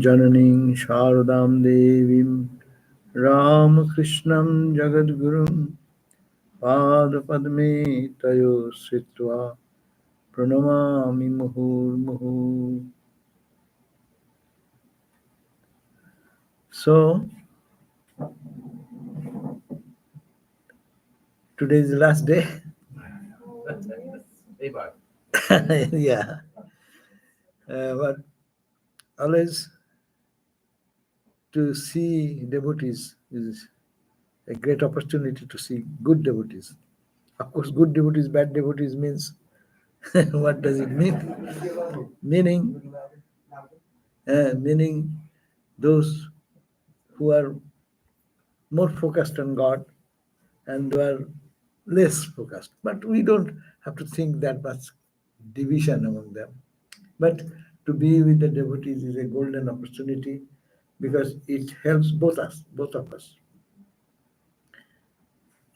Jananing Sharadam Devim Ramakrishnam Jagadgurum Padapadme Tayo Sritva Pranamami Muhur. So, today is the last day. Yeah. But always to see devotees is a great opportunity to see good devotees. Of course, good devotees, bad devotees means what does it mean? Meaning those who are more focused on God and who are less focused. But we don't have to think that much division among them. But to be with the devotees is a golden opportunity because it helps both of us.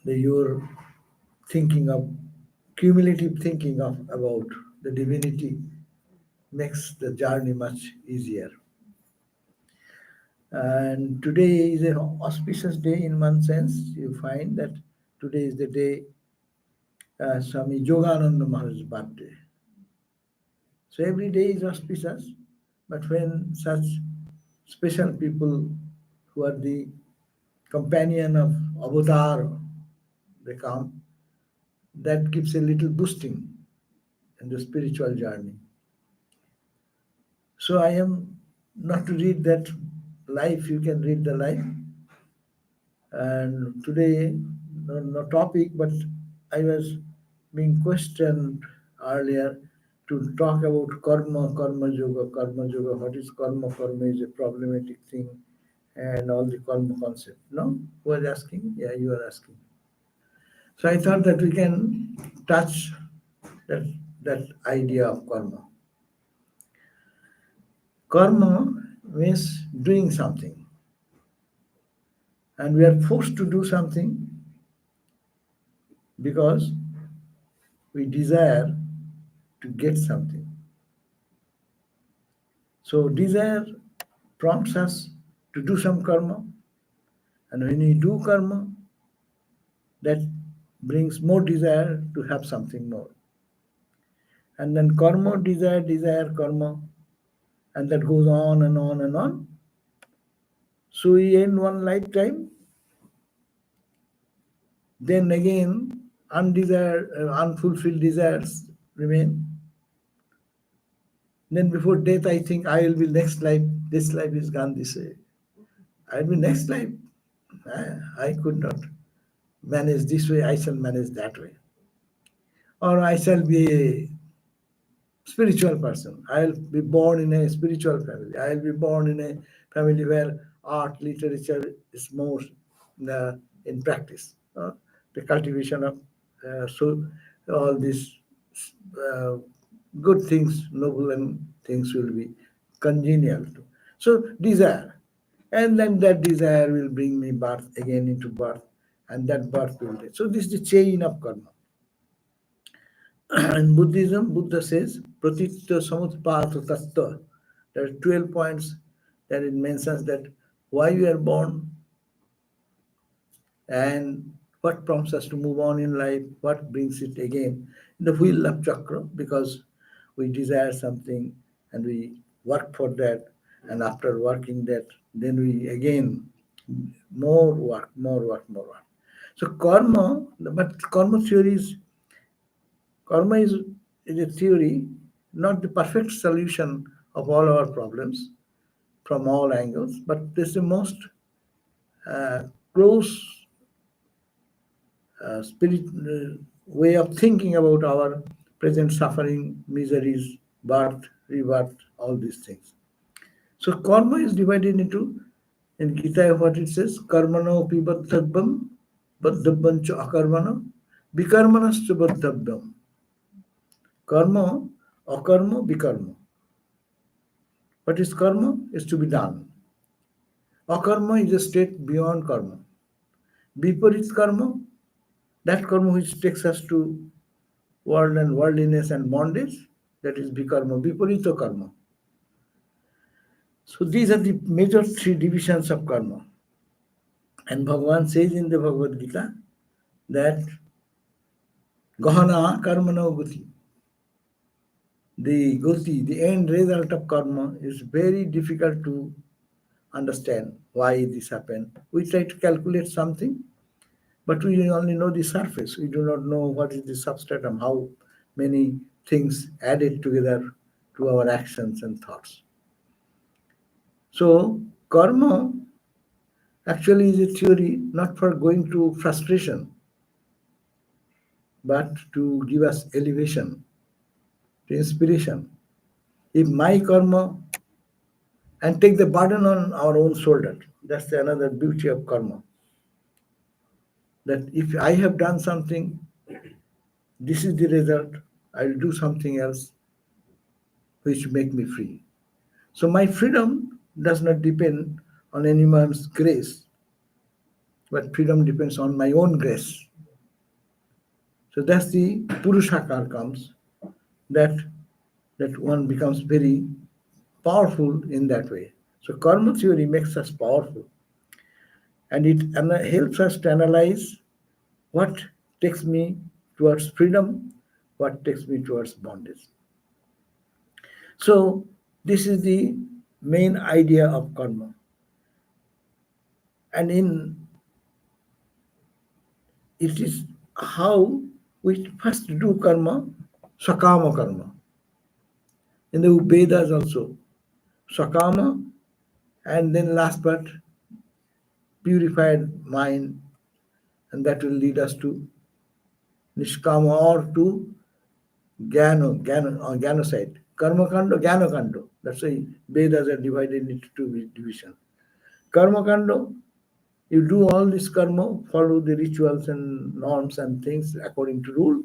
Your thinking of cumulative thinking of about the divinity makes the journey much easier. And today is an auspicious day in one sense. You find that today is the day Swami Yogananda Maharaj's birthday. So every day is auspicious, but when such special people who are the companion of avatar, they come, that gives a little boosting in the spiritual journey. So I am not to read that life, you can read the life. And today, no topic, but I was being questioned earlier to talk about karma yoga. What is karma? Karma is a problematic thing, and all the karma concept. No? Who was asking? Yeah, you are asking. So I thought that we can touch that idea of karma. Karma means doing something. And we are forced to do something because we desire to get something. So desire prompts us to do some karma. And when we do karma, that brings more desire to have something more. And then karma, desire, karma, and that goes on and on and on. So we end one lifetime, then again undesired, unfulfilled desires remain. Then before death, I think I will be next life. This life is gone this way. I will be next life. I could not manage this way. I shall manage that way. Or I shall be a spiritual person. I'll be born in a spiritual family. I'll be born in a family where art, literature is more in practice. The cultivation of so all these good things, noble and things will be congenial to. So desire. And then that desire will bring me birth again into birth. And that birth will be. So this is the chain of karma. In Buddhism, Buddha says, Pratitya Samutpata Tattva. There are 12 points that it mentions that why we are born and what prompts us to move on in life, what brings it again. The wheel of chakra, because we desire something and we work for that, and after working that, then we again more work. So karma, but karma is a theory, not the perfect solution of all our problems from all angles, but this is the most close way of thinking about our present suffering, miseries, birth, rebirth, all these things. So karma is divided into, in Gita what it says, karmano pi baddhabam, baddhabam cha akarmana, bikarmanas cha baddhabam. Karma, akarma, bikarma. What is karma? Is to be done. Akarma is a state beyond karma. Viparit karma, that karma which takes us to world and worldliness and bondage, that is vikarma, viparita karma. So these are the major three divisions of karma. And Bhagavan says in the Bhagavad Gita that Gahana karmano guti. The guti, the end result of karma, is very difficult to understand why this happened. We try to calculate something, but we only know the surface. We do not know what is the substratum, how many things added together to our actions and thoughts. So, karma actually is a theory not for going to frustration, but to give us elevation, to inspiration. If my karma, and take the burden on our own shoulder, that's another beauty of karma. That if I have done something, this is the result, I'll do something else which make me free. So my freedom does not depend on anyone's grace, but freedom depends on my own grace. So that's the Purushakar comes, that that one becomes very powerful in that way. So karma theory makes us powerful, and it helps us to analyze what takes me towards freedom, what takes me towards bondage. So this is the main idea of karma. And in it is how we first do karma, sakama karma. In the Vedas also, sakama, and then last part, purified mind, and that will lead us to nishkama or to Gyano side. Karma kando, Gyano kando. That's why Vedas are divided into two divisions. Karma kando, you do all this karma, follow the rituals and norms and things according to rule,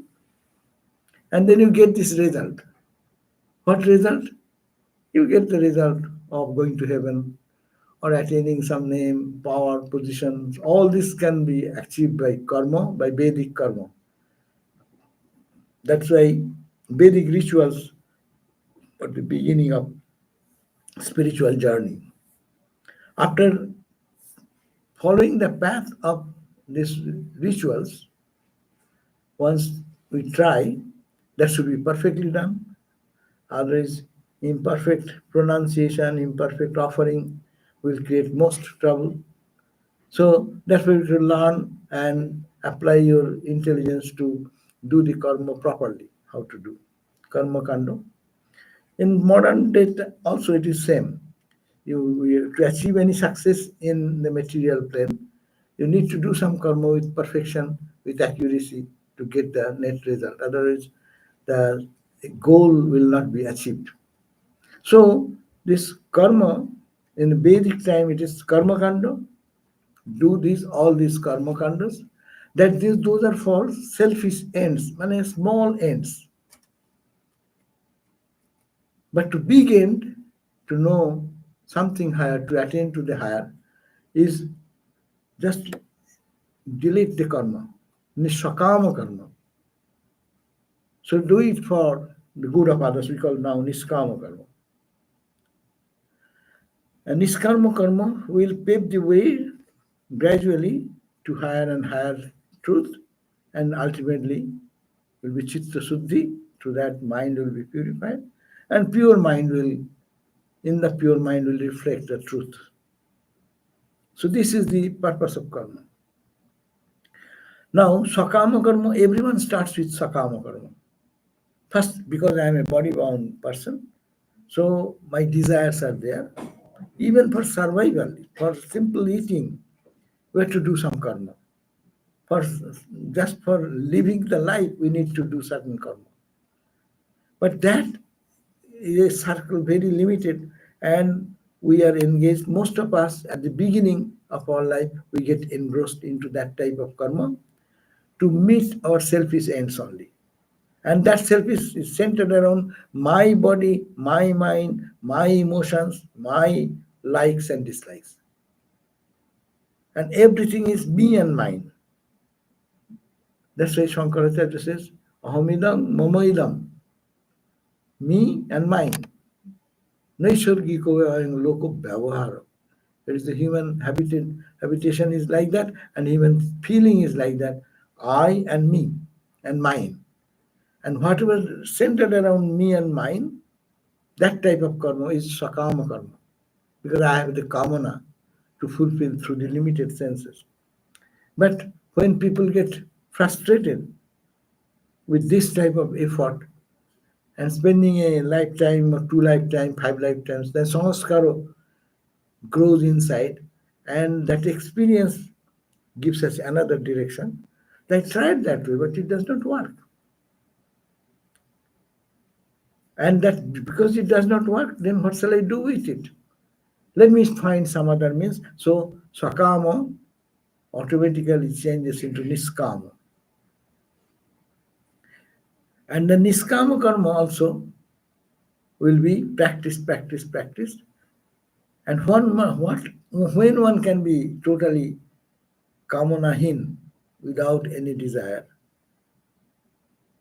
and then you get this result. What result? You get the result of going to heaven or attaining some name, power, positions. All this can be achieved by karma, by Vedic karma. That's why Vedic rituals are the beginning of spiritual journey. After following the path of these rituals, once we try, that should be perfectly done. Otherwise, imperfect pronunciation, imperfect offering will create most trouble. So that's why you should learn and apply your intelligence to do the karma properly. How to do karma kando. In modern day, also it is same. To achieve any success in the material plane, you need to do some karma with perfection, with accuracy to get the net result. Otherwise, the goal will not be achieved. So this karma, in Vedic time, it is karma kanda. Do these all these karma kandas. Those are for selfish ends, many small ends. But to begin to know something higher, to attain to the higher, is just delete the karma, nishakama karma. So do it for the good of others. We call now niskama karma. And niskama karma will pave the way gradually to higher and higher truth, and ultimately will be chitta suddhi. Through that, mind will be purified, and pure mind will, in the pure mind, will reflect the truth. So this is the purpose of karma. Now, sakama karma, everyone starts with sakama karma. First, because I am a body-bound person, so my desires are there. Even for survival, for simple eating, we have to do some karma. For just for living the life, we need to do certain karma. But that is a circle very limited, and we are engaged. Most of us at the beginning of our life, we get engrossed into that type of karma to meet our selfish ends only. And that selfish is centered around my body, my mind, my emotions, my likes and dislikes. And everything is me and mine. That's why Shankaracharya says, Ahamidam, Mamaidam, me and mine. Naisargiko and loko vyavahara. It is the human habitation is like that, and human feeling is like that. I and me and mine. And whatever centered around me and mine, that type of karma is sakama karma. Because I have the kamana to fulfill through the limited senses. But when people get frustrated with this type of effort and spending a lifetime or 2 lifetimes, 5 lifetimes, then samskara grows inside, and that experience gives us another direction. I tried that way, but it does not work. And that because it does not work, then what shall I do with it? Let me find some other means. So sakama automatically changes into niskama. And the niskama karma also will be practiced. And when one can be totally kamanahin without any desire,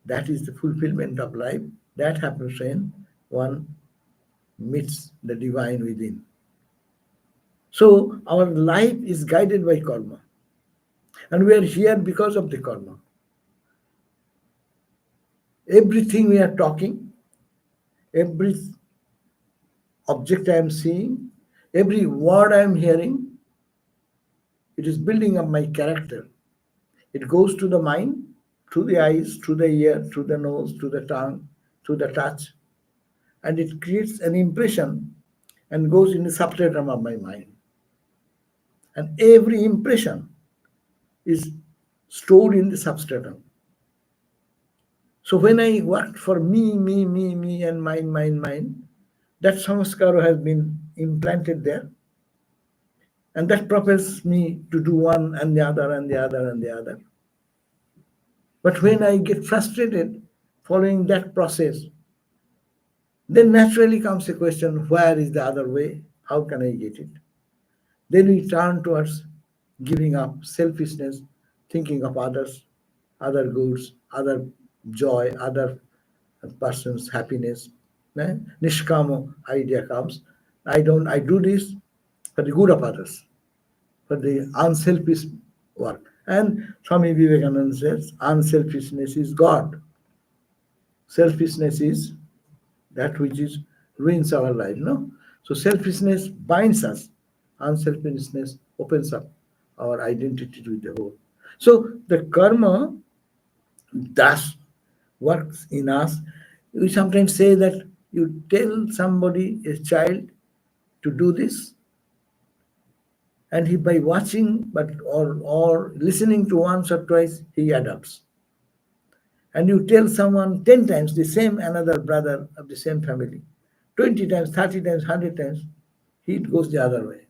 that is the fulfillment of life. That happens when one meets the divine within. So our life is guided by karma. And we are here because of the karma. Everything we are talking, every object I am seeing, every word I am hearing, it is building up my character. It goes to the mind, through the eyes, through the ear, through the nose, through the tongue, through the touch, and it creates an impression and goes in the substratum of my mind. And every impression is stored in the substratum. So when I worked for me, and mine, that samskara has been implanted there. And that propels me to do one and the other and the other and the other. But when I get frustrated following that process, then naturally comes a question, where is the other way? How can I get it? Then we turn towards giving up selfishness, thinking of others, other goods, other joy, other person's happiness. Nishkamo idea comes. I do this for the good of others, for the unselfish work. And Swami Vivekananda says, unselfishness is God. Selfishness is that which is ruins our life. No? So selfishness binds us. Unselfishness opens up our identity with the whole. So the karma thus works in us. We sometimes say that you tell somebody, a child, to do this, and he by watching or listening to once or twice, he adopts. And you tell someone 10 times, the same another brother of the same family, 20 times, 30 times, 100 times, he goes the other way.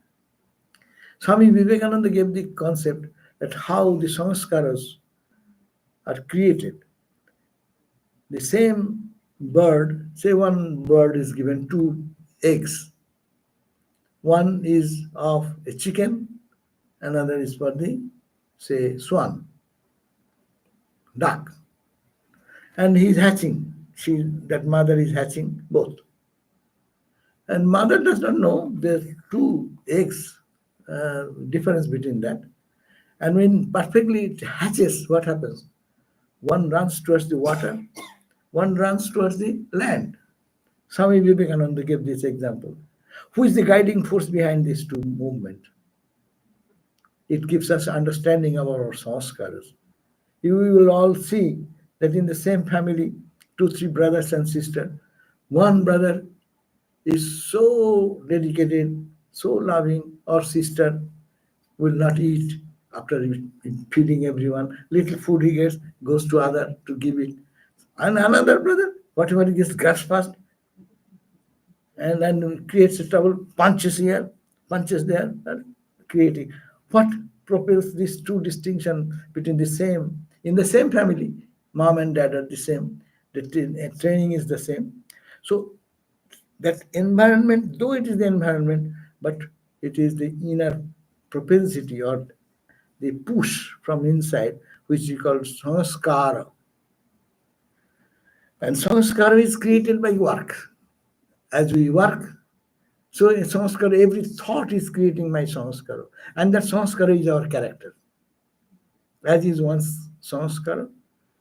Swami Vivekananda gave the concept that how the samskaras are created. The same bird, say one bird is given 2 eggs. One is of a chicken, another is for the, say, swan, duck. And he's hatching. That mother is hatching both. And mother does not know there's 2 eggs, difference between that. And when perfectly it hatches, what happens? One runs towards the water, one runs towards the land. Swami Vivekananda gave this example. Who is the guiding force behind these two movements? It gives us understanding of our sanskaras. You will all see that in the same family, 2-3 brothers and sisters, one brother is so dedicated, so loving, or sister will not eat after feeding everyone. Little food he gets goes to other to give it. And another brother, whatever he gets, grabs fast and then creates a trouble, punches here, punches there, and creating. What propels these two distinction between in the same family, mom and dad are the same, the training is the same. So that environment, though it is the environment, but it is the inner propensity or the push from inside, which we call sanskara. And sanskara is created by work. As we work, So in samskara, every thought is creating my samskara. And that samskara is our character. As is one's samskara.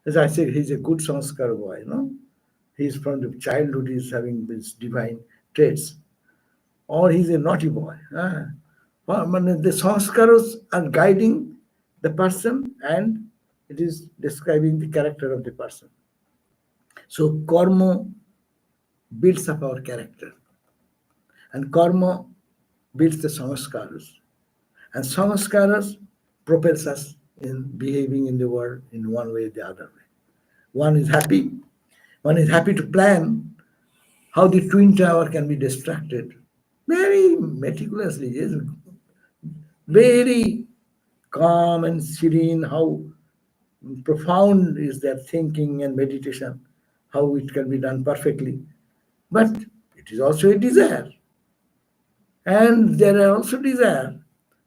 As I said, he's a good samskara boy, no? He's from the childhood, he's having these divine traits. Or he's a naughty boy. Well, the sanskaras are guiding the person and it is describing the character of the person. So karma builds up our character and karma builds the samskaras. And samskaras propels us in behaving in the world in one way or the other way. One is happy to plan how the twin tower can be destructed very meticulously, yes, very calm and serene, how profound is their thinking and meditation, how it can be done perfectly. But it is also a desire. And there are also desire.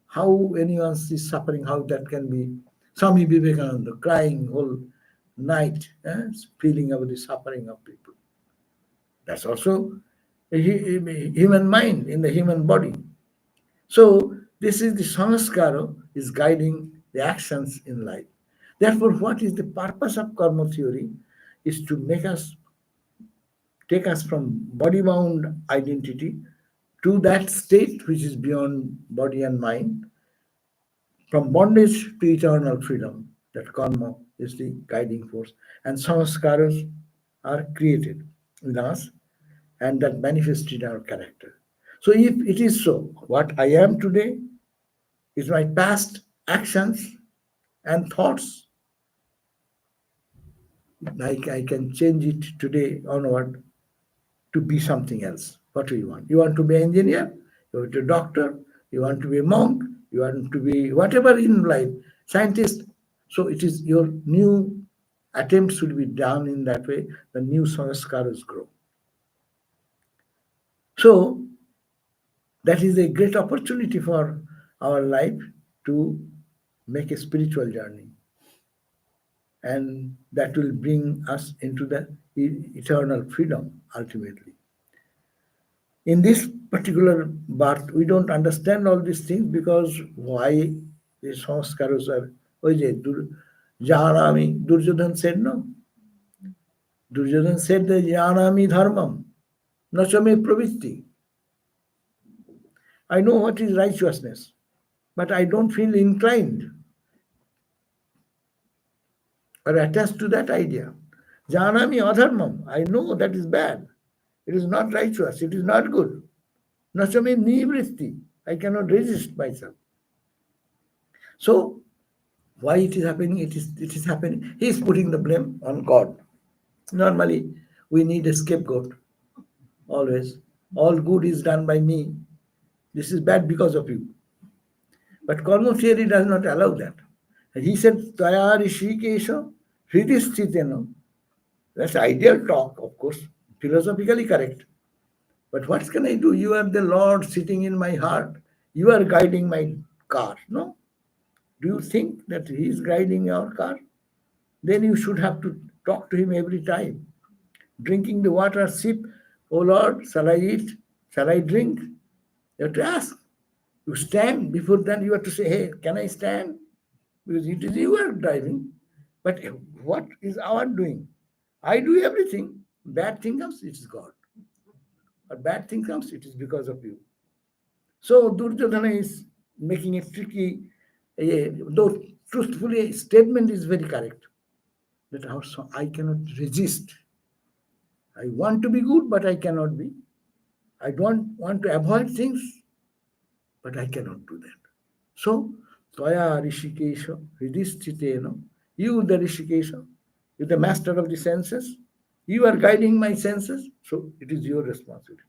How anyone is suffering, how that can be. Swami Vivekananda crying whole night, feeling about the suffering of people. That's also a human mind in the human body. So this is the samskara is guiding the actions in life. Therefore, what is the purpose of karma theory is to take us from body-bound identity to that state which is beyond body and mind, from bondage to eternal freedom. That karma is the guiding force. And samskaras are created in us and that manifest in our character. So if it is so, what I am today is my past actions and thoughts. Like I can change it today onward to be something else. What do you want? You want to be an engineer? You want to be a doctor? You want to be a monk? You want to be whatever in life, scientist. So it is your new attempts should be done in that way. The new sanskaras grow. So that is a great opportunity for our life to make a spiritual journey. And that will bring us into the eternal freedom ultimately. In this particular birth, we don't understand all these things because why the sanskaras are. Janami, Duryodhan said no. Duryodhan said that Janami dharmam, nachame pravitti. I know what is righteousness, but I don't feel inclined or attached to that idea. Janami adharmam, I know that is bad. It is not righteous, it is not good. Nachame nivritti, I cannot resist myself. So, why it is happening? It is happening. He is putting the blame on God. Normally, we need a scapegoat. Always. All good is done by me. This is bad because of you. But karma theory does not allow that. He said, Taya Rishikesha Hridisthitena. That's ideal talk, of course, philosophically correct. But what can I do? You are the Lord sitting in my heart. You are guiding my car, no? Do you think that he is guiding your car? Then you should have to talk to him every time. Drinking the water, sip, oh Lord, shall I eat? Shall I drink? You have to ask. You stand, before that you have to say, hey, can I stand? Because it is you are driving. But what is our doing? I do everything. Bad thing comes, it is God. Or bad thing comes, it is because of you. So Duryodhana is making a tricky, though truthfully, statement is very correct. That also I cannot resist. I want to be good, but I cannot be. I don't want to avoid things, but I cannot do that. So, Tvaya Rishikesha, Hridisthitena, you the Rishikesha, you the master of the senses, you are guiding my senses, so it is your responsibility.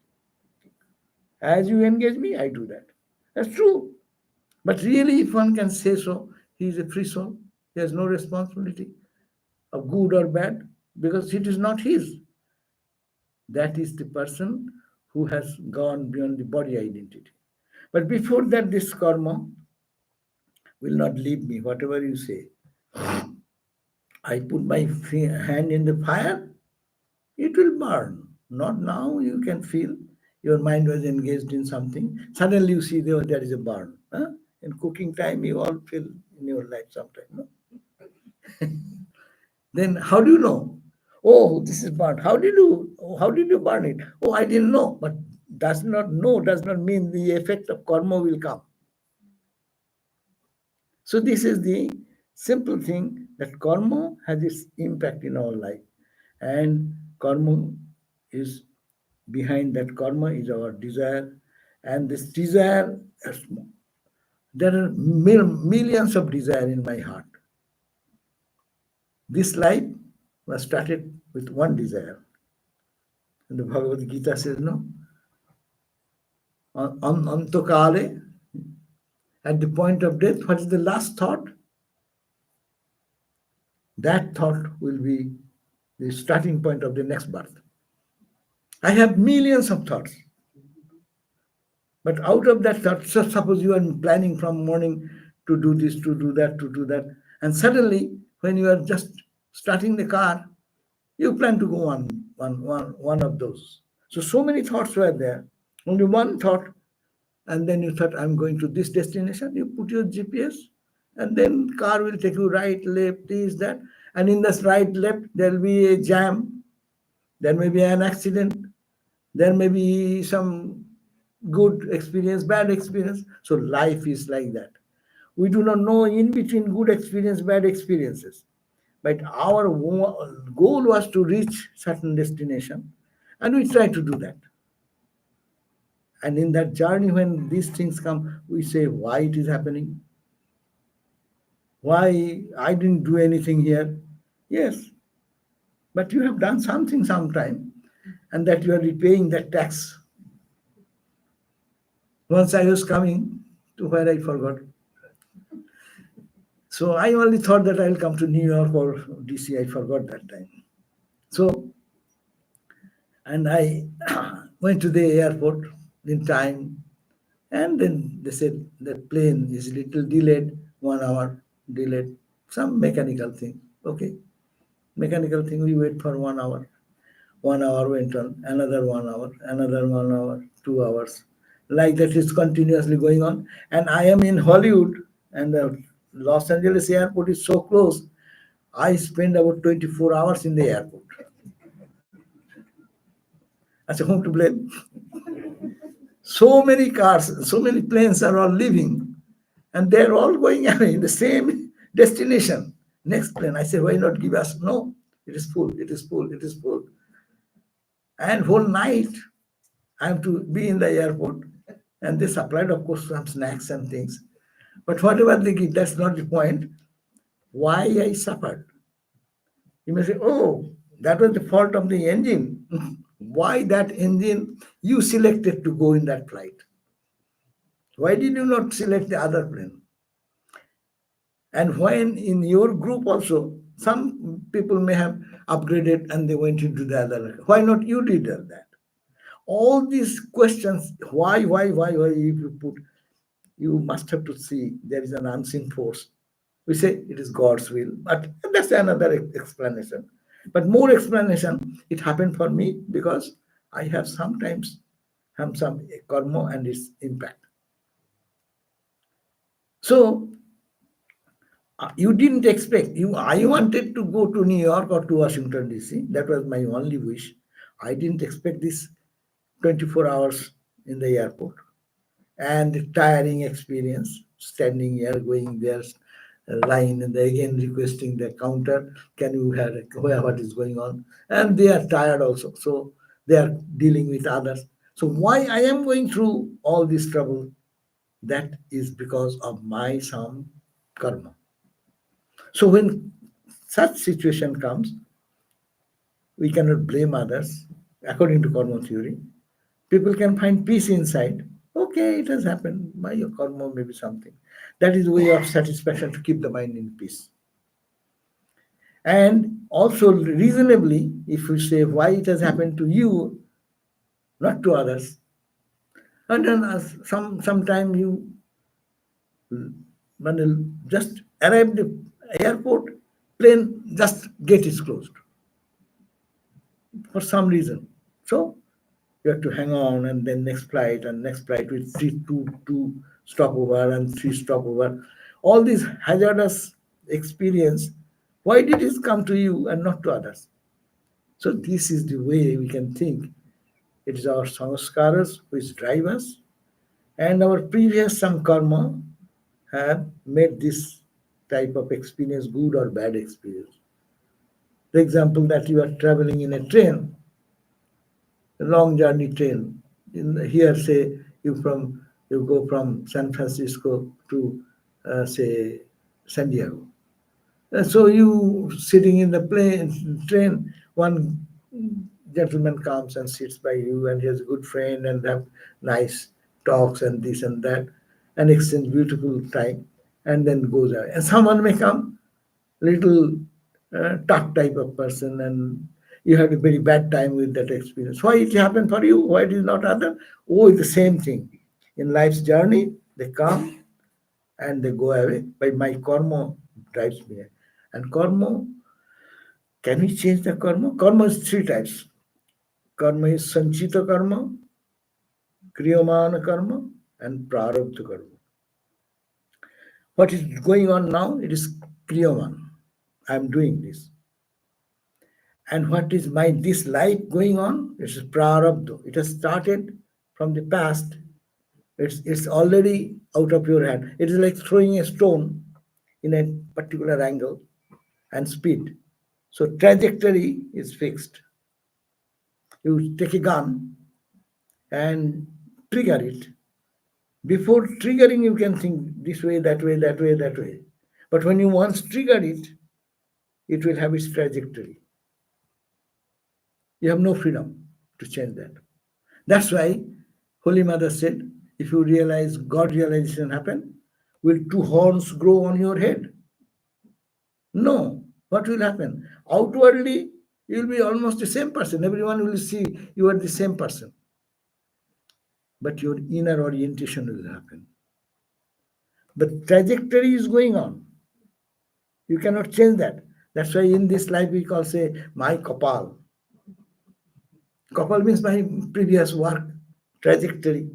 As you engage me, I do that. That's true. But really, if one can say so, he is a free soul. He has no responsibility of good or bad because it is not his. That is the person who has gone beyond the body identity. But before that, this karma will not leave me, whatever you say. I put my hand in the fire, it will burn. Not now, you can feel. your mind was engaged in something. Suddenly you see there is a burn. Huh? In cooking time, you all feel in your life sometime. No? Then how do you know? Oh, this is burnt. How did you burn it? Oh, I didn't know. But does not mean the effect of karma will come. So this is the simple thing that karma has its impact in our life. And karma is behind that karma is our desire. And this desire, there are millions of desire in my heart. This life was started with one desire. And the Bhagavad Gita says, no, Antokale, at the point of death, what is the last thought? That thought will be the starting point of the next birth. I have millions of thoughts. But out of that thought, so suppose you are planning from morning to do this, to do that, and suddenly when you are just starting the car, you plan to go on one of those. So many thoughts were there. Only one thought, and then you thought, I'm going to this destination. You put your GPS, and then car will take you right, left, this, that. And in this right, left, there will be a jam. There may be an accident. There may be some good experience, bad experience. So life is like that. We do not know in between good experience, bad experiences. But our goal was to reach certain destination, and we try to do that. And in that journey, when these things come, we say, why it is happening? Why I didn't do anything here? Yes, but you have done something sometime, and that you are repaying that tax. Once I was coming to where I forgot. So I only thought that I will come to New York or DC. I forgot that time. So, and I went to the airport in time, and then they said the plane is little delayed, 1 hour delayed, some mechanical thing. Okay, mechanical thing. We wait for 1 hour. 1 hour went on, another 1 hour, another 1 hour, 2 hours. Like that is continuously going on. And I am in Hollywood, and the Los Angeles airport is so close. I spend about 24 hours in the airport. I said, whom to blame? So many cars, so many planes are all leaving, and they're all going away in the same destination. Next plane. I said, why not give us? No, it is full, it is full, it is full. And whole night I have to be in the airport, and they supplied, of course, some snacks and things. But whatever they give, that's not the point. Why I suffered? You may say, oh, that was the fault of the engine. Why that engine you selected to go in that flight? Why did you not select the other plane? And when in your group also, some people may have upgraded and they went into the other. Why not you did that? All these questions, why, if you put, you must have to see there is an unseen force. We say it is God's will, but that's another explanation. But more explanation, it happened for me because I have sometimes have some karma and its impact. So you didn't expect, I wanted to go to New York or to Washington, D.C. That was my only wish. I didn't expect this 24 hours in the airport and the tiring experience, standing here, going there, line, and again requesting the counter, can you have what is going on? And they are tired also, so they are dealing with others. So why I am going through all this trouble? That is because of my some karma. So when such situation comes, we cannot blame others. According to karma theory, people can find peace inside. Okay, it has happened. My karma may be something. That is the way of satisfaction to keep the mind in peace. And also reasonably, if you say why it has happened to you, not to others, and then sometime you when you just arrive the airport, plane just gate is closed for some reason. So You have to hang on, and then next flight with two stopover and three stopover. All these hazardous experience, why did it come to you and not to others? So this is the way we can think. It is our sanskaras which drive us, and our previous some karma have made this type of experience good or bad experience. For example, that you are traveling in a train, a long journey train. Here, say you go from San Francisco to say San Diego. So you sitting in the train, one gentleman comes and sits by you, and he has a good friend, and have nice talks and this and that, and exchange beautiful time, and then goes away. And someone may come, little tough type of person, and you had a very bad time with that experience. Why it happened for you? Why it is not other? Oh, it's the same thing. In life's journey, they come and they go away. By my karma drives me. And karma, can we change the karma? Karma is three types. Karma is sanchita karma, kriyamana karma, and prarabdha karma. What is going on now? It is kriyaman. I am doing this. And what is my this life going on? It's prarabdha. It has started from the past. It's already out of your hand. It is like throwing a stone in a particular angle and speed. So trajectory is fixed. You take a gun and trigger it. Before triggering, you can think this way, that way, that way, that way. But when you once trigger it, it will have its trajectory. You have no freedom to change that. That's why Holy Mother said, if you realize God realization happen, will two horns grow on your head? No. What will happen? Outwardly, you will be almost the same person. Everyone will see you are the same person. But your inner orientation will happen. The trajectory is going on. You cannot change that. That's why in this life we call say my kapal. Kapal means my previous work trajectory.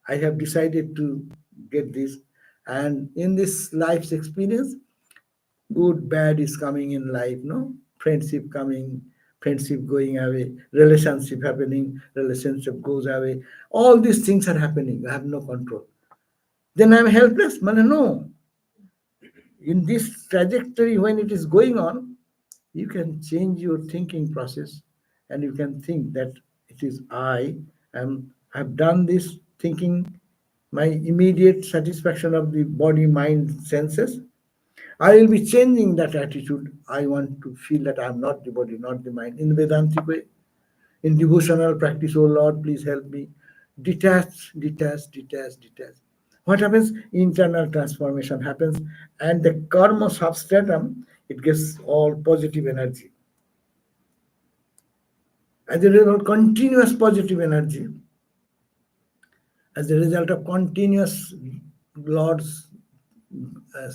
I have decided to get this. And in this life's experience, good, bad is coming in life, no? Friendship coming, friendship going away, relationship happening, relationship goes away. All these things are happening. I have no control. Then I'm helpless? No. In this trajectory, when it is going on, you can change your thinking process, and you can think that it is I've done this thinking, my immediate satisfaction of the body, mind, senses. I will be changing that attitude. I want to feel that I'm not the body, not the mind. In Vedantic way, in devotional practice, oh Lord, please help me. Detach, detach, detach, detach. What happens? Internal transformation happens, and the karma substratum, it gets all positive energy. As a result, continuous positive energy, as a result of continuous Lord's uh,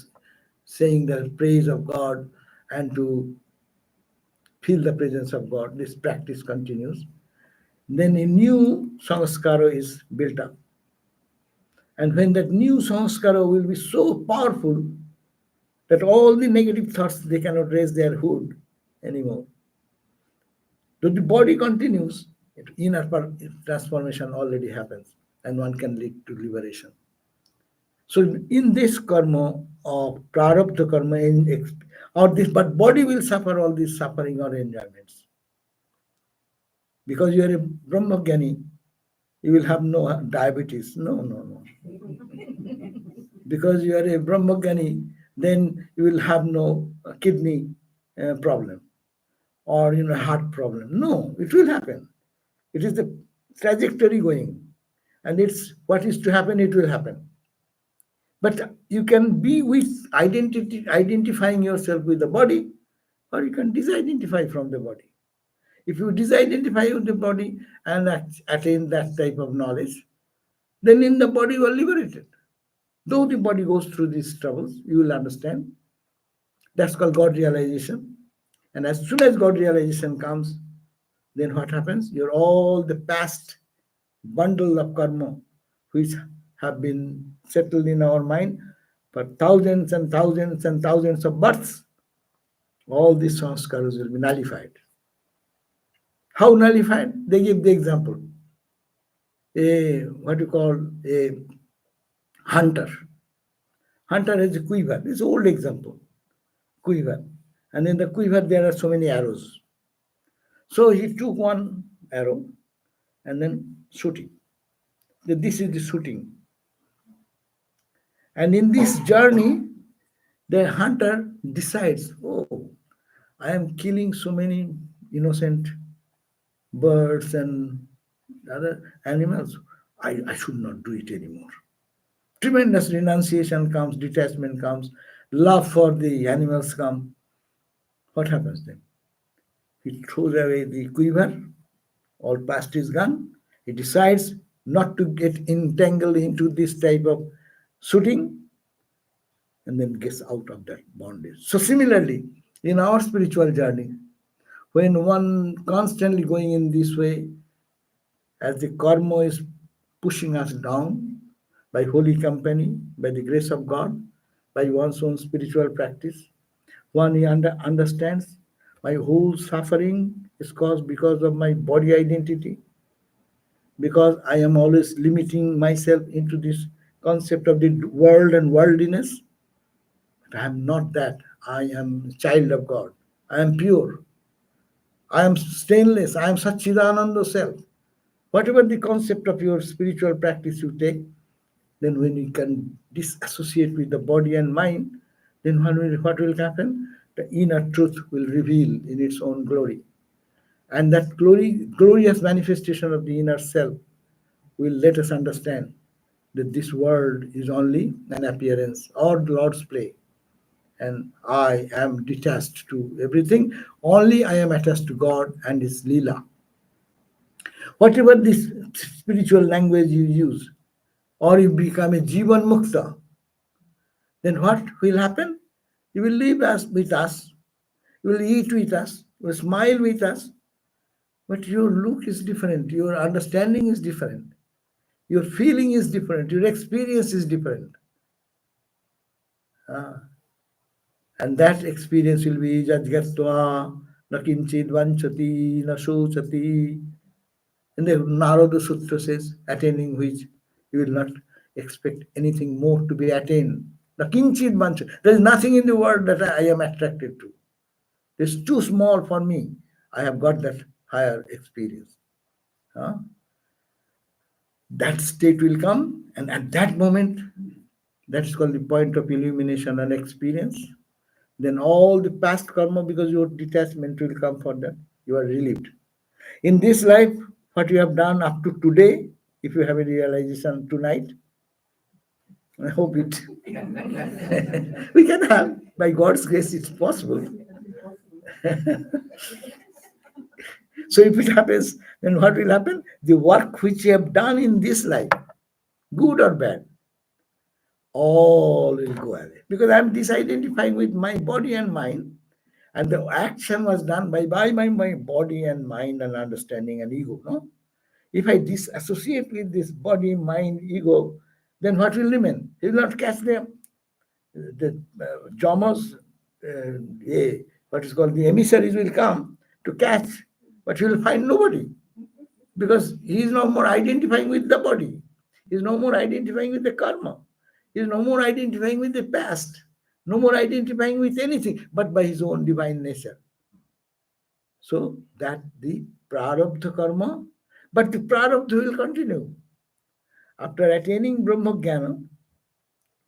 saying the praise of God and to feel the presence of God, this practice continues. Then a new samskara is built up. And when that new samskara will be so powerful that all the negative thoughts, they cannot raise their hood anymore. So the body continues, inner transformation already happens, and one can lead to liberation. So in this karma of prarabdha karma, or this, but body will suffer all this suffering or enjoyments. Because you are a Brahmagyani, you will have no diabetes. No, no, no. Because you are a Brahmagyani, then you will have no kidney problem or heart problem. No, it will happen. It is the trajectory going, and it's what is to happen. It will happen. But you can be with identifying yourself with the body, or you can disidentify from the body. If you disidentify with the body and attain that type of knowledge, then in the body you are liberated. Though the body goes through these troubles, you will understand. That's called God realization. And as soon as God realization comes, then what happens? All the past bundle of karma which have been settled in our mind for thousands and thousands and thousands of births. All these sanskaras will be nullified. How nullified? They give the example. What you call a hunter. Hunter has a quiver. It's an old example. Quiver. And in the quiver there are so many arrows. So he took one arrow and then shooting. This is the shooting. And in this journey, the hunter decides, oh, I am killing so many innocent birds and other animals. I should not do it anymore. Tremendous renunciation comes, detachment comes, love for the animals comes. What happens then? He throws away the quiver, all past his gun. He decides not to get entangled into this type of shooting and then gets out of that bondage. So similarly, in our spiritual journey, when one constantly going in this way, as the karma is pushing us down by holy company, by the grace of God, by one's own spiritual practice, one understands my whole suffering is caused because of my body identity, because I am always limiting myself into this concept of the world and worldliness. But I am not that. I am a child of God. I am pure. I am stainless. I am Satchidananda self. Whatever the concept of your spiritual practice you take, then when you can disassociate with the body and mind, then what will happen? The inner truth will reveal in its own glory. And that glorious manifestation of the inner self will let us understand that this world is only an appearance or Lord's play. And I am detached to everything. Only I am attached to God and His Leela. Whatever this spiritual language you use, or you become a Jivan Mukta, then what will happen? You will live with us, you will eat with us, you will smile with us, but your look is different, your understanding is different, your feeling is different, your experience is different. And that experience will be Jadgatva, Nakinchid Vanchati, Nashochati. And the Narada Sutra says, attaining which you will not expect anything more to be attained. Nakinchid Vanchati. There is nothing in the world that I am attracted to. It's too small for me. I have got that higher experience. That state will come, and at that moment, that's called the point of illumination and experience. Then all the past karma, because your detachment will come for that, you are relieved. In this life, what you have done up to today, if you have a realization tonight, I hope it we can have, by God's grace, it's possible. So if it happens, then what will happen? The work which you have done in this life, good or bad, all will go away. Because I'm disidentifying with my body and mind, and the action was done by my body and mind and understanding and ego. No? If I disassociate with this body, mind, ego, then what will remain? He will not catch them. The jamas, what is called the emissaries will come to catch, but he will find nobody, because he is no more identifying with the body. He is no more identifying with the karma. He is no more identifying with the past, no more identifying with anything but by his own divine nature. So that the prarabdha karma, but the prarabdha will continue. After attaining Brahma Jnana,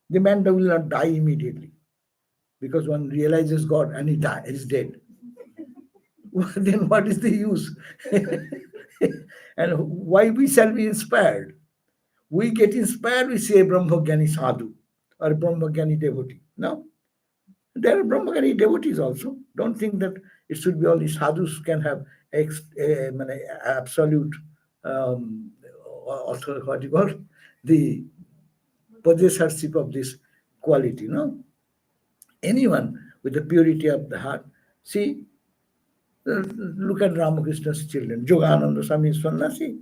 the man will not die immediately, because one realizes God and he is dead. Then what is the use? And why we shall be inspired? We get inspired, we say Brahmajnani sadhu or Brahmajnani devotee. No, there are Brahmajnani devotees also. Don't think that it should be only sadhus can have absolute what you call the possessorship of this quality. No, anyone with the purity of the heart. See, look at Ramakrishna's children. Yogananda Swami is sannyasi.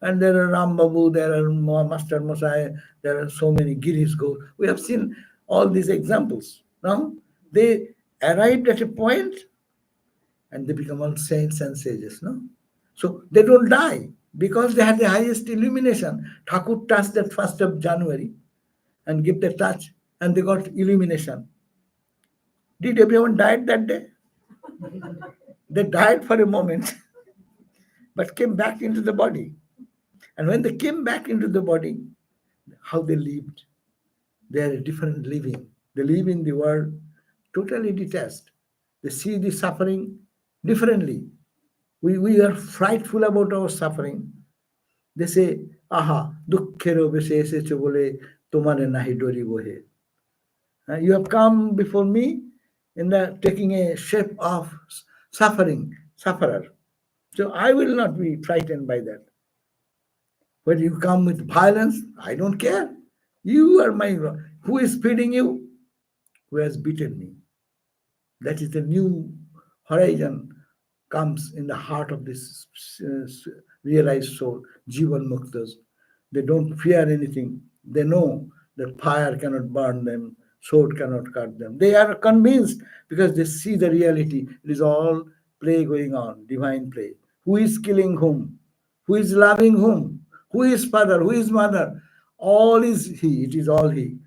And there are Ram Babu, there are Master Mosai, there are so many Giris go. We have seen all these examples. Now they arrived at a point and they become all saints and sages. No, so they don't die because they had the highest illumination. Thakur touched that 1st of January and give the touch, and they got illumination. Did everyone died that day? They died for a moment, but came back into the body. And when they came back into the body, how they lived. They are a different living. They live in the world totally detached. They see the suffering differently. We are frightful about our suffering. They say, aha, dukkhero bese esecho bole tomare nahi dori bohe. You have come before me in the taking a shape of sufferer. So I will not be frightened by that. When you come with violence, I don't care. You are my. Who is feeding you? Who has beaten me? That is the new horizon comes in the heart of this realized soul, Jivan Muktas. They don't fear anything. They know that fire cannot burn them, sword cannot cut them. They are convinced because they see the reality. It is all play going on, divine play. Who is killing whom? Who is loving whom? Who is father? Who is mother? All is he. It is all he.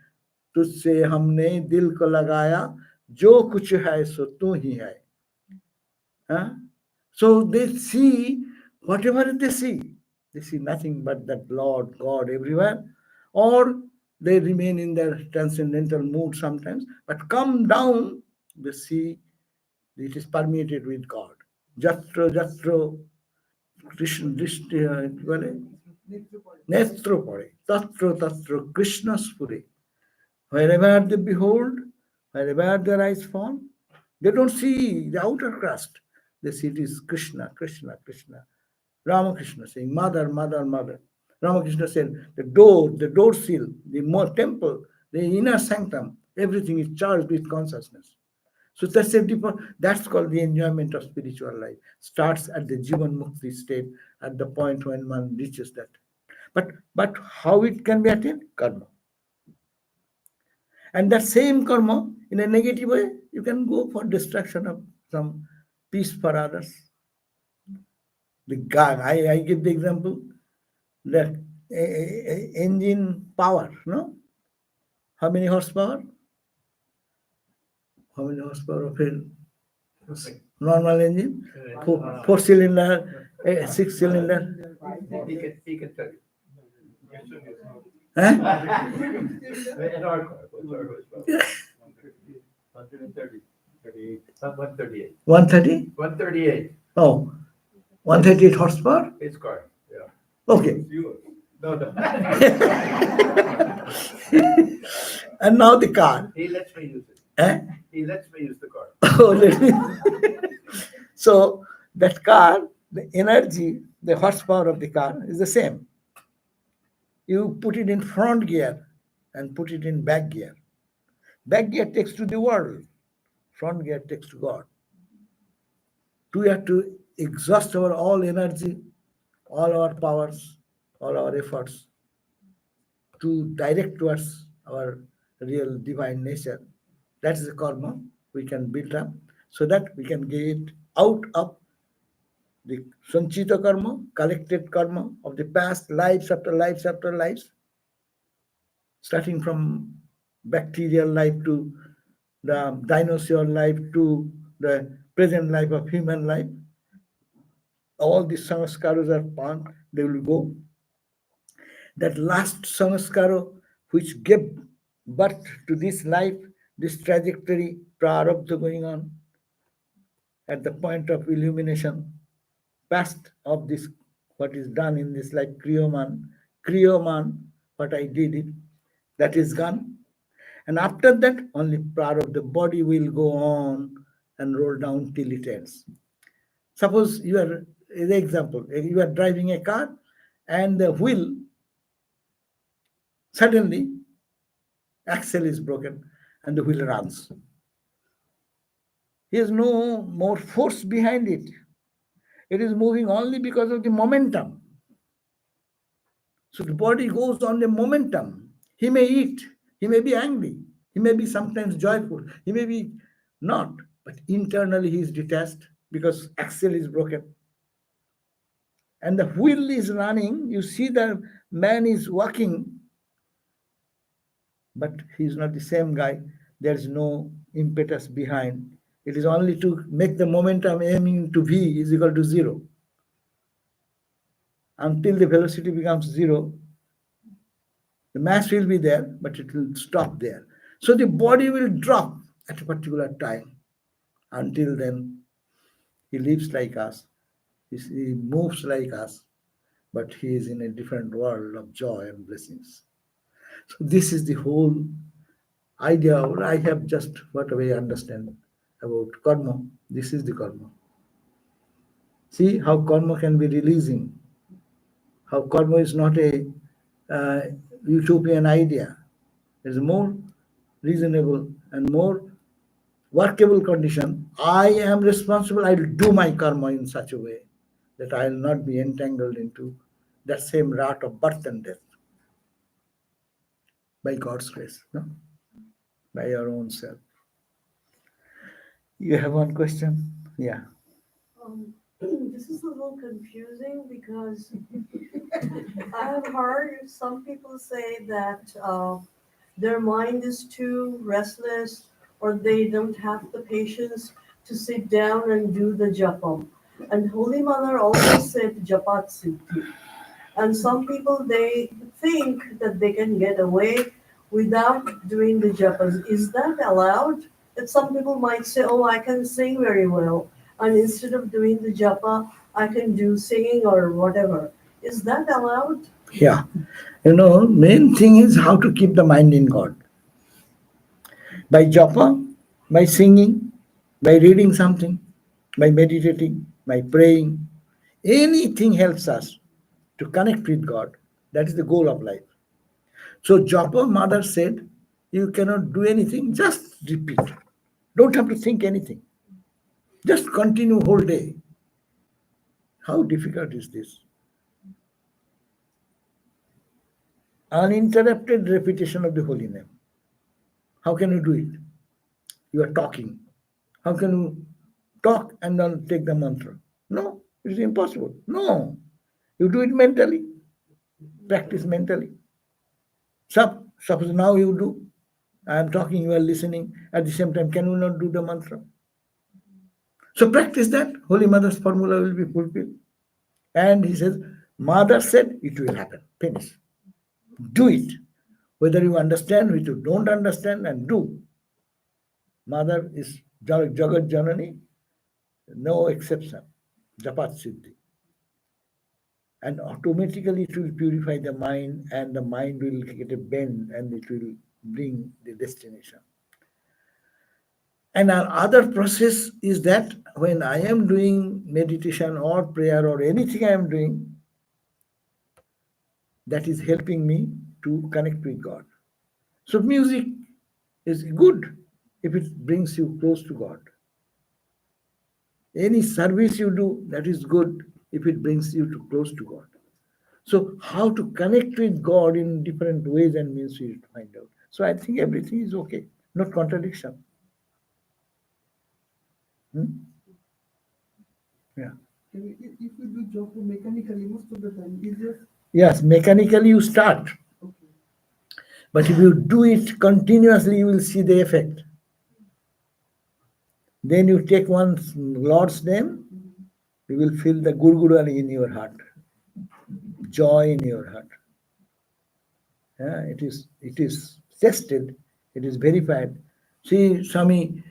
तुझसे हमने दिल को लगाया जो कुछ है सो तू ही है. Huh? So they see whatever they see nothing but that Lord, God everywhere, or they remain in their transcendental mood sometimes, but come down, they see it is permeated with God. Jatro, Jatro, Krishna, Netro Pore, Tatro, Tatro, Krishna Spure. Wherever they behold, wherever their eyes fall, they don't see the outer crust. They see it is Krishna, Krishna, Krishna. Ramakrishna saying, Mother, Mother, Mother. Ramakrishna said, the door seal, the temple, the inner sanctum, everything is charged with consciousness. So that's a deeper, that's called the enjoyment of spiritual life. Starts at the Jivan Mukti state, at the point when one reaches that. But how it can be attained? Karma. And that same karma, in a negative way, you can go for destruction of some peace for others. The gun, I give the example, the engine power, no? How many horsepower? How many horsepower of a normal engine? Four cylinder, 6 cylinder. He can tell you. Huh? In our car, what's our horsepower? 130, 38, 138. 130? 138. Oh, 138 horsepower? His car, yeah. Okay. Yours. No. And now the car. He lets me use it. Eh? He lets me use the car. Oh, really? So that car, the energy, the horsepower of the car is the same. You put it in front gear and put it in back gear. Back gear takes to the world. Front gear takes to God. We have to exhaust our all energy, all our powers, all our efforts to direct towards our real divine nature. That is the karma we can build up so that we can get out of the sanchita karma, collected karma of the past lives after lives after lives, starting from bacterial life to the dinosaur life to the present life of human life. All these samskaras are born, they will go. That last samskara which gave birth to this life, this trajectory, prarabdha going on, at the point of illumination, past of this, what is done in this life, kriyaman, what I did it, that is gone. And after that, only prarabdha, body will go on and roll down till it ends. Suppose you are, the example, you are driving a car and the wheel, suddenly, axle is broken and the wheel runs. There is no more force behind it. It is moving only because of the momentum. So the body goes on the momentum. He may eat, he may be angry, he may be sometimes joyful, he may be not, but internally he is detached because axle is broken. And the wheel is running. You see the man is walking, but he's not the same guy. There's no impetus behind. It is only to make the momentum aiming to v is equal to 0. Until the velocity becomes 0, the mass will be there, but it will stop there. So the body will drop at a particular time. Until then, he lives like us, he moves like us, but he is in a different world of joy and blessings. So this is the whole idea, or I have just whatever I understand about karma. This is the karma. See how karma can be releasing, how karma is not a uh, utopian idea. There's a more reasonable and more workable condition. I am responsible. I will do my karma in such a way that I will not be entangled into that same rut of birth and death by God's grace, no? By your own self. You have one question? Yeah. This is a little confusing because I have heard some people say that their mind is too restless or they don't have the patience to sit down and do the japam. And Holy Mother also said japat siddhi. And some people they think that they can get away without doing the japas. Is that allowed? That some people might say, "Oh, I can sing very well, and instead of doing the japa, I can do singing or whatever." Is that allowed? Yeah. Main thing is how to keep the mind in God. By japa, by singing, by reading something, by meditating, by praying, anything helps us to connect with God. That is the goal of life. So Japa mother said, you cannot do anything, just repeat. Don't have to think anything. Just continue whole day. How difficult is this? Uninterrupted repetition of the holy name. How can you do it? You are talking. How can you talk and then take the mantra? No, it is impossible. No. You do it mentally. Practice mentally. Suppose now you do. I am talking, you are listening. At the same time, can you not do the mantra? So practice that. Holy Mother's formula will be fulfilled. And he says, Mother said, it will happen. Finish. Do it. Whether you understand, whether you don't understand, and do. Mother is Jagat Janani, no exception. Japat Siddhi. And automatically it will purify the mind, and the mind will get a bend, and it will bring the destination. And our other process is that when I am doing meditation or prayer or anything I am doing, that is helping me to connect with God. So music is good if it brings you close to God. Any service you do, that is good if it brings you to close to God. So how to connect with God in different ways and means we need to find out. So I think everything is okay, not contradiction. Hmm? Yeah. If you do job mechanically most of the time, is just Yes, mechanically you start. okay. But if you do it continuously, you will see the effect. Then you take one Lord's name, you will feel the gurgurani in your heart, joy in your heart. Yeah, it is tested, it is verified. See Swami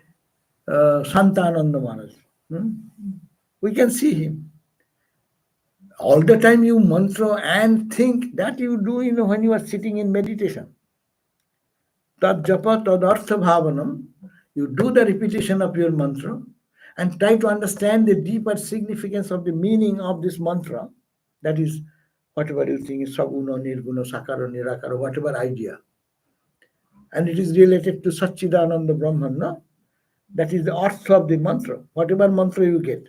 Santananda Maharaj. We can see him. All the time you mantra and think that you do when you are sitting in meditation. Tad japa tad artha bhavanam. You do the repetition of your mantra and try to understand the deeper significance of the meaning of this mantra. That is, whatever you think is saguna, nirguna, sakara, nirakara, whatever idea. And it is related to Satchidananda Brahman, no? That is the artha of the mantra, whatever mantra you get.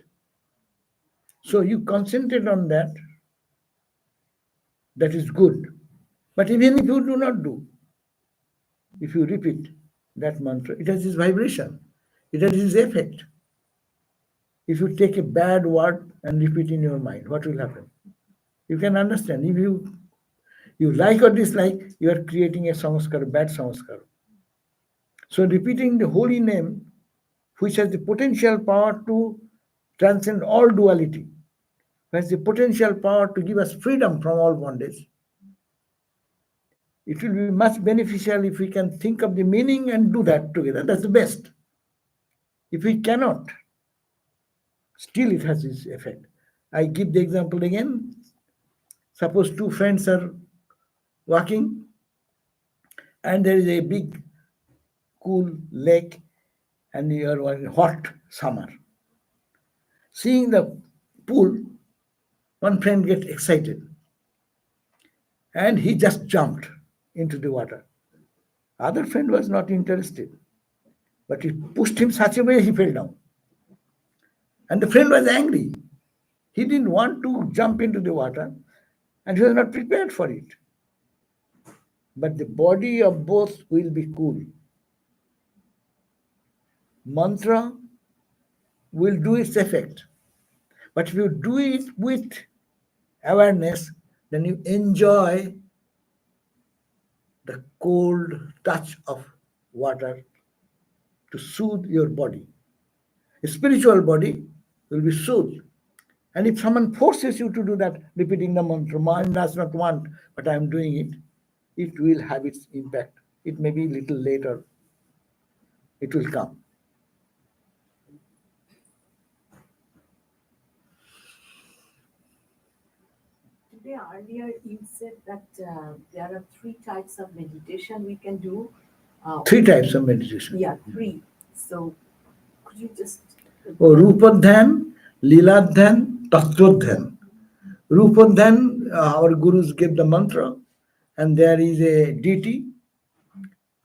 So you concentrate on that That is good. But even if you do not do, if you repeat that mantra, it has its vibration, it has its effect. If you take a bad word and repeat in your mind, what will happen? You can understand. If you like or dislike, you are creating a samskar, bad samskar. So repeating the holy name, which has the potential power to transcend all duality, has the potential power to give us freedom from all bondage, it will be much beneficial if we can think of the meaning and do that together. That's the best. If we cannot, still it has its effect. I give the example again. Suppose two friends are walking and there is a big cool lake and you are in hot summer. Seeing the pool, one friend gets excited and he just jumped into the water. Other friend was not interested, but he pushed him such a way he fell down. And the friend was angry. He didn't want to jump into the water and he was not prepared for it. But the body of both will be cool. Mantra will do its effect. But if you do it with awareness, then you enjoy the cold touch of water to soothe your body. A spiritual body will be soothed. And if someone forces you to do that, repeating the mantra, mind does not want, but I am doing it, it will have its impact. It may be a little later, it will come. Today, earlier you said that there are three types of meditation we can do. Three types of meditation. Yeah, three. So, could you just? Rupadhan, Liladhan, Tattvadhan. Rupadhan, our gurus gave the mantra, and there is a deity.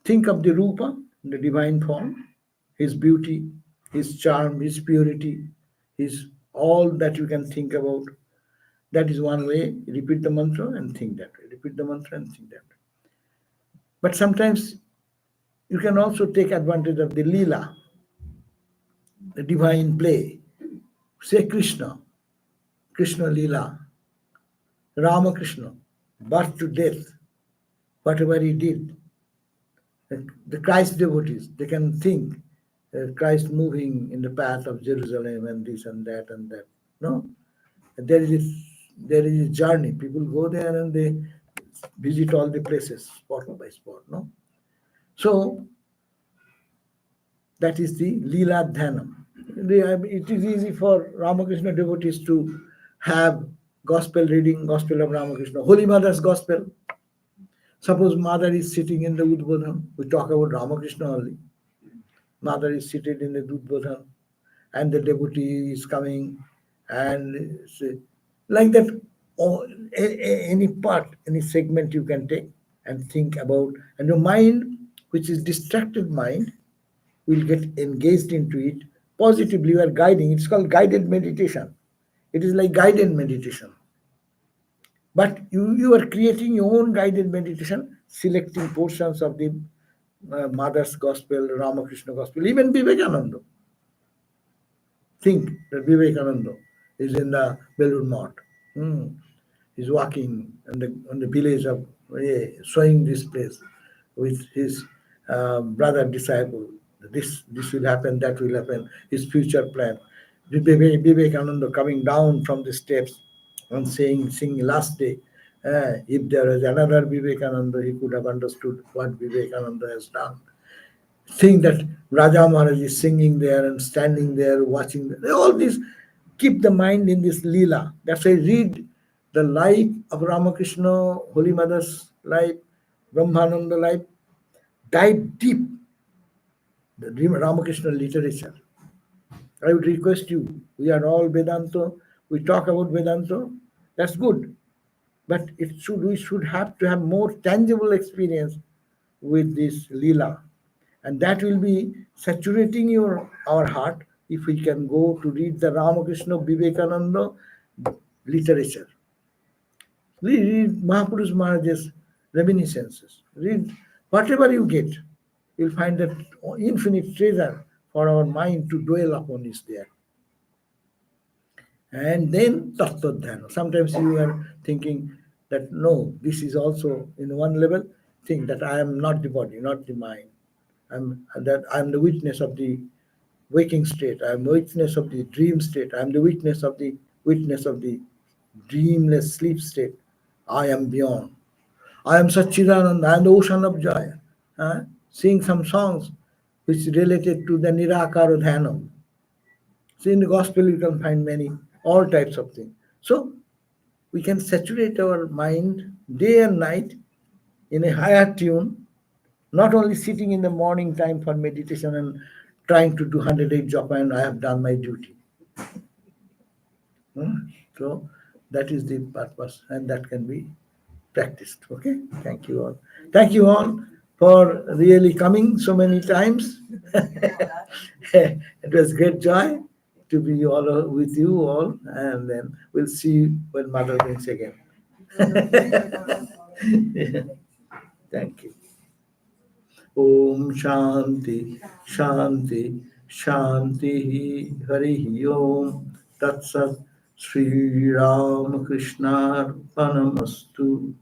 Think of the Rupa, the divine form, his beauty, his charm, his purity, his all that you can think about. That is one way. Repeat the mantra and think that way. Repeat the mantra and think that way. But sometimes you can also take advantage of the lila, the divine play. Say Krishna, Krishna lila, Ramakrishna, birth to death, whatever he did. The Christ devotees, they can think Christ moving in the path of Jerusalem and this and that and that. No, there is a journey. People go there and they visit all the places spot by spot. No, so that is the Leela Dhanam. It is easy for Ramakrishna devotees to have gospel reading, Gospel of Ramakrishna, Holy Mother's Gospel. Suppose Mother is sitting in the Udbodhan, we talk about Ramakrishna only. Mother is seated in the Udbodhan and the devotee is coming and like that, any part, any segment you can take and think about, and your mind, which is distracted mind, will get engaged into it positively. You are guiding. It's called guided meditation. It is like guided meditation. But you are creating your own guided meditation, selecting portions of the Mother's Gospel, Ramakrishna Gospel, even Vivekananda. Think that Vivekananda is in the Belur Math. He's walking on the village of showing this place with his brother disciple. This will happen, that will happen, his future plan. Vivekananda coming down from the steps and singing last day. If there was another Vivekananda, he could have understood what Vivekananda has done. Think that Raja Maharaj is singing there and standing there watching. All this, keep the mind in this Leela. That's why read the life of Ramakrishna, Holy Mother's life, Brahmananda life. Dive deep the Ramakrishna literature. I would request you, we are all Vedanta, we talk about Vedanta, that's good. But we should have to have more tangible experience with this Leela. And that will be saturating our heart if we can go to read the Ramakrishna Vivekananda literature. Read Mahapurush Maharaj's reminiscences. Read whatever you get. You'll find that infinite treasure for our mind to dwell upon is there. And then Tattva Dhyana. Sometimes you are thinking that no, this is also in one level, think that I am not the body, not the mind. I'm the witness of the waking state. I am the witness of the dream state. I am the witness of the dreamless sleep state. I am beyond. I am Satchidananda. I am the ocean of joy. Sing some songs which related to the Nirakara Dhanam. So in the gospel you can find many, all types of things. So we can saturate our mind day and night in a higher tune, not only sitting in the morning time for meditation and trying to do 108 japa and I have done my duty. So that is the purpose and that can be practiced. Okay, thank you all. Thank you all for really coming so many times. It was great joy to be all with you all, and then we'll see you when Mother brings again. Thank you. Om Shanti Shanti Shanti Hari Om Tat Sat Sri Ram Krishna Panamastu.